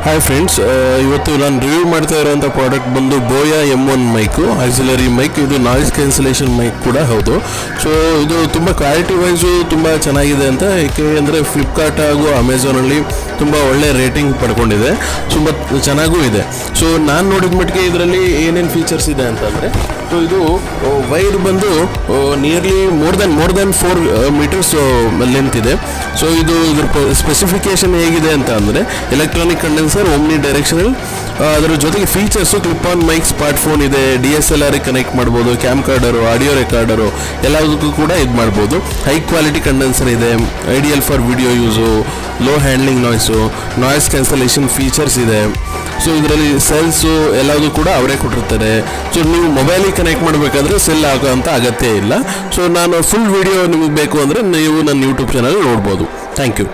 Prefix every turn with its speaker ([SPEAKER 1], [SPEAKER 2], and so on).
[SPEAKER 1] Hi friends, ಇವತ್ತು ನಾನು review ಮಾಡ್ತಾ ಇರೋಂಥ ಪ್ರಾಡಕ್ಟ್ ಬಂದು ಬೋಯಾ M1 ಮೈಕು, ಆಕ್ಸಿಲರಿ ಮೈಕ್. ಇದು ನಾಯ್ಸ್ ಕ್ಯಾನ್ಸಲೇಷನ್ ಮೈಕ್ ಕೂಡ ಹೌದು. ಸೊ ಇದು ತುಂಬ ಕ್ವಾಲಿಟಿ ವೈಸು ತುಂಬ ಚೆನ್ನಾಗಿದೆ ಅಂತ, ಏಕೆಂದರೆ ಫ್ಲಿಪ್ಕಾರ್ಟ್ ಹಾಗೂ ಅಮೆಝಾನಲ್ಲಿ ತುಂಬ ಒಳ್ಳೆ ರೇಟಿಂಗ್ ಪಡ್ಕೊಂಡಿದೆ, ತುಂಬ ಚೆನ್ನಾಗೂ ಇದೆ. ಸೊ ನಾನು ನೋಡಿದ ಮಟ್ಟಿಗೆ ಇದರಲ್ಲಿ ಏನೇನು ಫೀಚರ್ಸ್ ಇದೆ ಅಂತಂದರೆ, ಸೊ ಇದು ವೈರ್ ಬಂದು nearly more than 4 metres length ಇದೆ. ಸೊ ಇದು ಇದ್ರ ಸ್ಪೆಸಿಫಿಕೇಶನ್ ಹೇಗಿದೆ ಅಂತ ಅಂದರೆ, ಎಲೆಕ್ಟ್ರಾನಿಕ್ ಕಂಡೆನ್ಸರ್, ಓಮ್ನಿ ಡೈರೆಕ್ಷನಲ್, ಅದರ ಜೊತೆಗೆ features clip on mic, smartphone ಇದೆ, DSLR ಕನೆಕ್ಟ್ ಮಾಡ್ಬೋದು, ಕ್ಯಾಮ್ ಕಾರ್ಡರು, ಆಡಿಯೋ ರೆಕಾರ್ಡರು ಎಲ್ಲದಕ್ಕೂ ಕೂಡ ಇದು ಮಾಡ್ಬೋದು. ಹೈ ಕ್ವಾಲಿಟಿ ಕಂಡೆನ್ಸರ್ ಇದೆ, ideal for video use, low handling noise cancellation features ಇದೆ. ಸೊ ಇದರಲ್ಲಿ ಸೆಲ್ಸು ಎಲ್ಲದೂ ಕೂಡ ಅವರೇ ಕೊಟ್ಟಿರ್ತಾರೆ. ಸೊ ನೀವು ಮೊಬೈಲಿಗೆ ಕನೆಕ್ಟ್ ಮಾಡಬೇಕಾದ್ರೆ ಸೆಲ್ ಆಗೋಂಥ ಅಗತ್ಯ ಇಲ್ಲ. ಸೊ ನಾನು ಫುಲ್ ವಿಡಿಯೋ ನಿಮಗೆ ಬೇಕು ಅಂದರೆ ನೀವು ನನ್ನ ಯೂಟ್ಯೂಬ್ ಚಾನಲ್ ನೋಡ್ಬೋದು. Thank you.